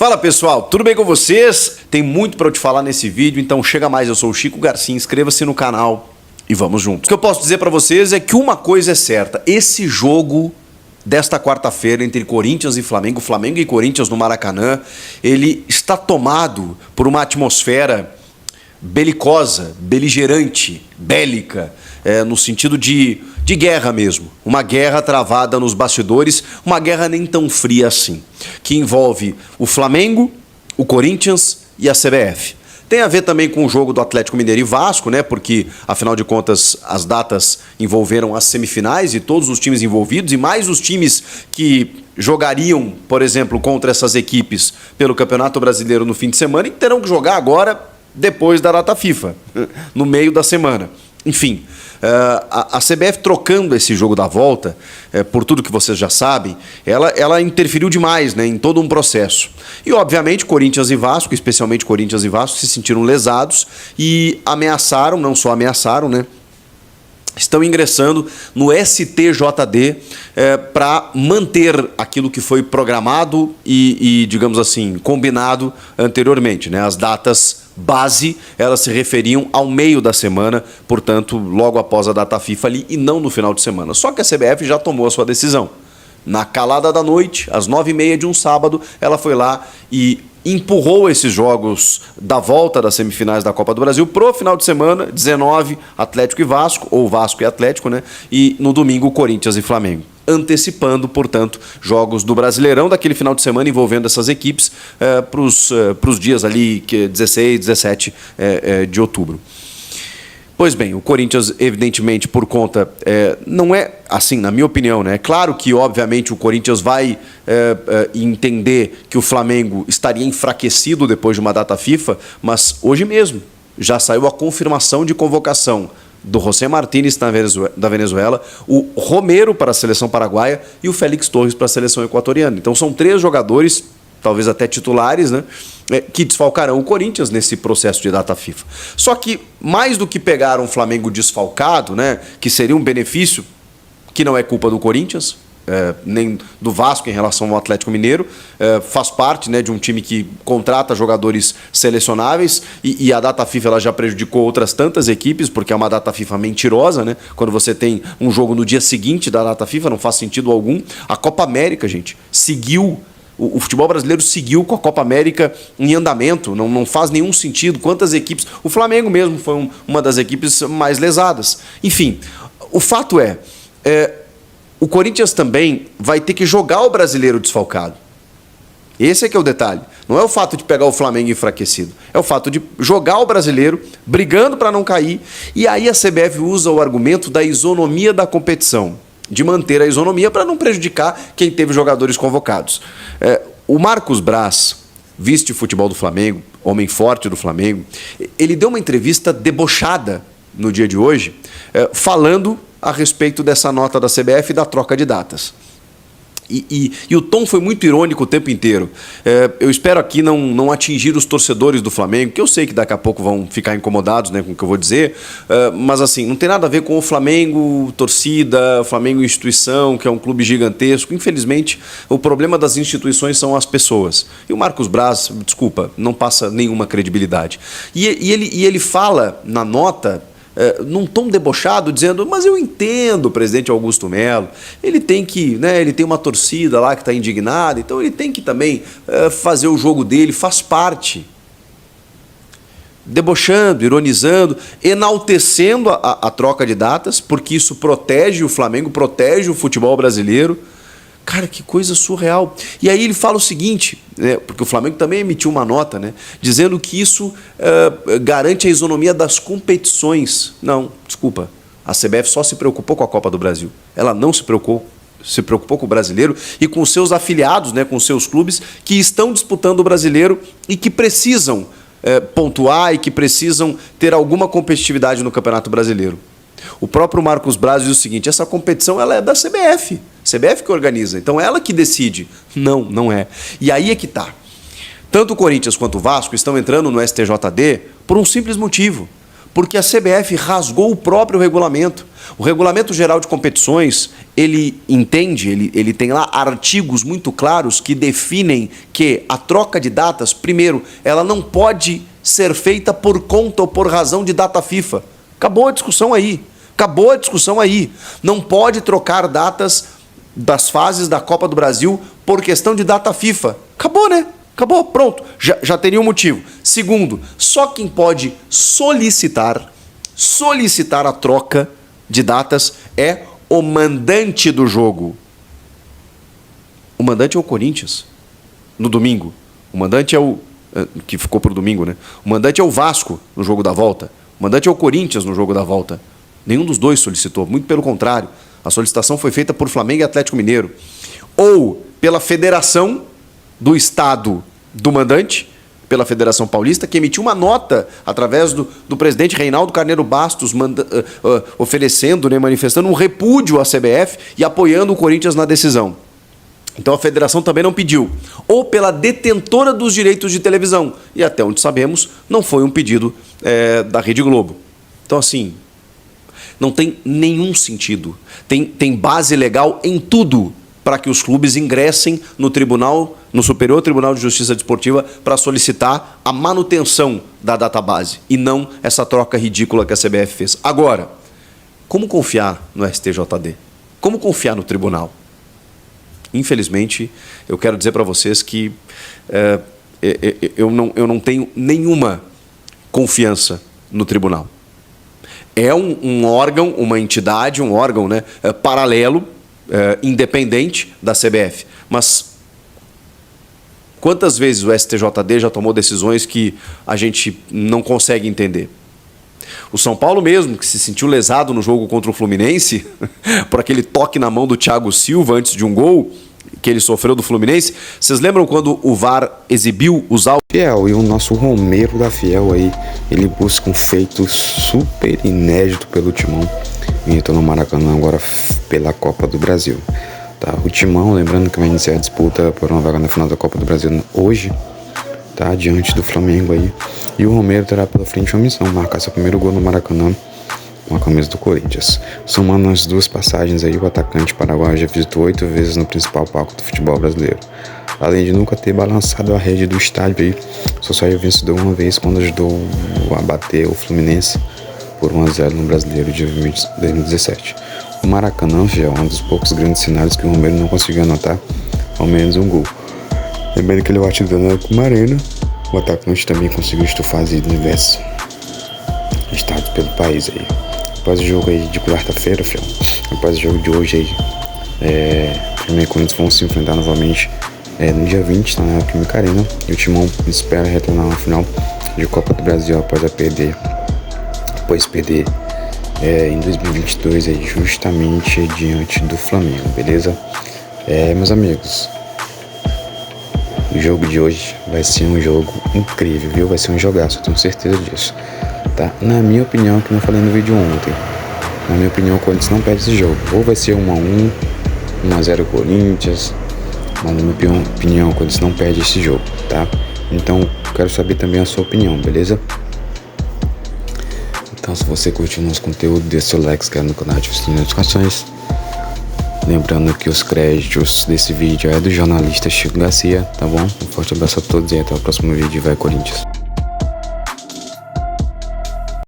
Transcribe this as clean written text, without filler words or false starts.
Fala pessoal, tudo bem com vocês? Tem muito para eu te falar nesse vídeo, então chega mais, eu sou o Chico Garcia, inscreva-se no canal e vamos juntos. O que eu posso dizer para vocês é que uma coisa é certa, esse jogo desta quarta-feira entre Corinthians e Flamengo, Flamengo e Corinthians no Maracanã, ele está tomado por uma atmosfera belicosa, beligerante, bélica, no sentido de guerra mesmo. Uma guerra travada nos bastidores, uma guerra nem tão fria assim, que envolve o Flamengo, o Corinthians e a CBF. Tem a ver também com o jogo do Atlético Mineiro e Vasco, né? Porque, afinal de contas, as datas envolveram as semifinais e todos os times envolvidos, e mais os times que jogariam, por exemplo, contra essas equipes pelo Campeonato Brasileiro no fim de semana e terão que jogar agora depois da data FIFA, no meio da semana. Enfim, a CBF trocando esse jogo da volta, por tudo que vocês já sabem, ela interferiu demais, né, em todo um processo. E, obviamente, Corinthians e Vasco, especialmente Corinthians e Vasco, se sentiram lesados e ameaçaram, não só ameaçaram, né, estão ingressando no STJD para manter aquilo que foi programado e, digamos assim, combinado anteriormente, né? As datas base, elas se referiam ao meio da semana, portanto, logo após a data FIFA ali e não no final de semana. Só que a CBF já tomou a sua decisão. Na calada da noite, às 9h30 de um sábado, ela foi lá e empurrou esses jogos da volta das semifinais da Copa do Brasil pro final de semana, 19, Atlético e Vasco, ou Vasco e Atlético, né? E no domingo, Corinthians e Flamengo. Antecipando, portanto, jogos do Brasileirão daquele final de semana envolvendo essas equipes para os dias ali, 16, 17 de outubro. Pois bem, o Corinthians, evidentemente, por conta, não é assim, na minha opinião, né? É claro que, obviamente, o Corinthians vai entender que o Flamengo estaria enfraquecido depois de uma data FIFA, mas hoje mesmo já saiu a confirmação de convocação do José Martínez da Venezuela, o Romero para a seleção paraguaia e o Félix Torres para a seleção equatoriana. Então são 3 jogadores, talvez até titulares, né, que desfalcarão o Corinthians nesse processo de data FIFA. Só que, mais do que pegar um Flamengo desfalcado, né, que seria um benefício que não é culpa do Corinthians, nem do Vasco em relação ao Atlético Mineiro, faz parte, né, de um time que contrata jogadores selecionáveis e a data FIFA ela já prejudicou outras tantas equipes, porque é uma data FIFA mentirosa, né? Quando você tem um jogo no dia seguinte da data FIFA, não faz sentido algum. A Copa América, gente, seguiu. O futebol brasileiro seguiu com a Copa América em andamento, não faz nenhum sentido. Quantas equipes... O Flamengo mesmo foi uma das equipes mais lesadas. Enfim, o fato o Corinthians também vai ter que jogar o brasileiro desfalcado. Esse é que é o detalhe. Não é o fato de pegar o Flamengo enfraquecido. É o fato de jogar o brasileiro, brigando para não cair. E aí a CBF usa o argumento da isonomia da competição. De manter a isonomia para não prejudicar quem teve jogadores convocados. O Marcos Braz, vice-futebol do Flamengo, homem forte do Flamengo, ele deu uma entrevista debochada no dia de hoje, falando a respeito dessa nota da CBF e da troca de datas. E o tom foi muito irônico o tempo inteiro. Eu espero aqui não atingir os torcedores do Flamengo, que eu sei que daqui a pouco vão ficar incomodados, né, com o que eu vou dizer, mas assim, não tem nada a ver com o Flamengo torcida, o Flamengo instituição, que é um clube gigantesco. Infelizmente, o problema das instituições são as pessoas. E o Marcos Braz, desculpa, não passa nenhuma credibilidade. E ele fala na nota... num tom debochado, dizendo, mas eu entendo o presidente Augusto Melo, ele tem que, né, ele tem uma torcida lá que está indignada, então ele tem que também fazer o jogo dele, faz parte. Debochando, ironizando, enaltecendo a troca de datas, porque isso protege o Flamengo, protege o futebol brasileiro. Cara, que coisa surreal. E aí ele fala o seguinte, né, porque o Flamengo também emitiu uma nota, né, dizendo que isso garante a isonomia das competições. Não, desculpa, a CBF só se preocupou com a Copa do Brasil. Ela não se preocupou com o brasileiro e com os seus afiliados, né, com os seus clubes que estão disputando o brasileiro e que precisam pontuar e que precisam ter alguma competitividade no Campeonato Brasileiro. O próprio Marcos Braz diz o seguinte, essa competição ela é da CBF. CBF que organiza, então ela que decide. Não é. E aí é que tá. Tanto o Corinthians quanto o Vasco estão entrando no STJD por um simples motivo. Porque a CBF rasgou o próprio regulamento. O Regulamento Geral de Competições, ele entende, ele tem lá artigos muito claros que definem que a troca de datas, primeiro, ela não pode ser feita por conta ou por razão de data FIFA. Acabou a discussão aí. Acabou a discussão aí. Não pode trocar datas das fases da Copa do Brasil por questão de data FIFA. Acabou, né? Acabou, pronto. Já teria um motivo. Segundo, só quem pode solicitar a troca de datas é o mandante do jogo. O mandante é o Corinthians, no domingo. O mandante é o... que ficou pro domingo, né? O mandante é o Vasco, no jogo da volta. O mandante é o Corinthians, no jogo da volta. Nenhum dos dois solicitou, muito pelo contrário. A solicitação foi feita por Flamengo e Atlético Mineiro. Ou pela Federação do Estado do mandante, pela Federação Paulista, que emitiu uma nota através do presidente Reinaldo Carneiro Bastos, oferecendo, né, manifestando um repúdio à CBF e apoiando o Corinthians na decisão. Então a federação também não pediu. Ou pela detentora dos direitos de televisão. E até onde sabemos, não foi um pedido da Rede Globo. Então assim, não tem nenhum sentido. Tem base legal em tudo para que os clubes ingressem no tribunal, no Superior Tribunal de Justiça Desportiva, para solicitar a manutenção da database e não essa troca ridícula que a CBF fez. Agora, como confiar no STJD? Como confiar no tribunal? Infelizmente, eu quero dizer para vocês que eu não tenho nenhuma confiança no tribunal. É um órgão, uma entidade, um órgão, né, paralelo, independente da CBF. Mas quantas vezes o STJD já tomou decisões que a gente não consegue entender? O São Paulo mesmo, que se sentiu lesado no jogo contra o Fluminense, por aquele toque na mão do Thiago Silva antes de um gol que ele sofreu do Fluminense. Vocês lembram quando o VAR exibiu os áudios? Fiel, e o nosso Romero da Fiel aí, ele busca um feito super inédito pelo Timão. E entrou no Maracanã agora pela Copa do Brasil. Tá? O Timão, lembrando que vai iniciar a disputa por uma vaga na final da Copa do Brasil hoje, tá? Diante do Flamengo aí. E o Romero terá pela frente uma missão, marcar seu primeiro gol no Maracanã com a camisa do Corinthians. Somando as duas passagens aí, o atacante paraguaio já visitou 8 vezes no principal palco do futebol brasileiro. Além de nunca ter balançado a rede do estádio aí, só saiu vencedor uma vez quando ajudou a bater o Fluminense por 1-0 no Brasileiro de 2017. O Maracanã já é um dos poucos grandes cenários que o Romero não conseguiu anotar ao menos um gol. Lembrando que ele bateu dando com o Arena, o atacante também conseguiu estufar as diversos estados pelo país aí. Após o jogo aí de quarta-feira, após o jogo de hoje aí, Flamengo e Corinthians vão se enfrentar novamente no dia 20, na Neoquímica Arena, e o Timão espera retornar na final de Copa do Brasil após perder em 2022 aí, justamente diante do Flamengo, beleza? Meus amigos, o jogo de hoje vai ser um jogo incrível, viu? Vai ser um jogaço, eu tenho certeza disso, tá? Na minha opinião, que eu não falei no vídeo ontem, na minha opinião, o Corinthians não perde esse jogo. Ou vai ser 1-1, 1-0 Corinthians, mas na minha opinião, o Corinthians não perde esse jogo, tá? Então, quero saber também a sua opinião, beleza? Então, se você curtiu o nosso conteúdo, deixa seu like, se inscreve no canal, ative as notificações. Lembrando que os créditos desse vídeo é do jornalista Chico Garcia, tá bom? Um forte abraço a todos e até o próximo vídeo. Vai, Corinthians!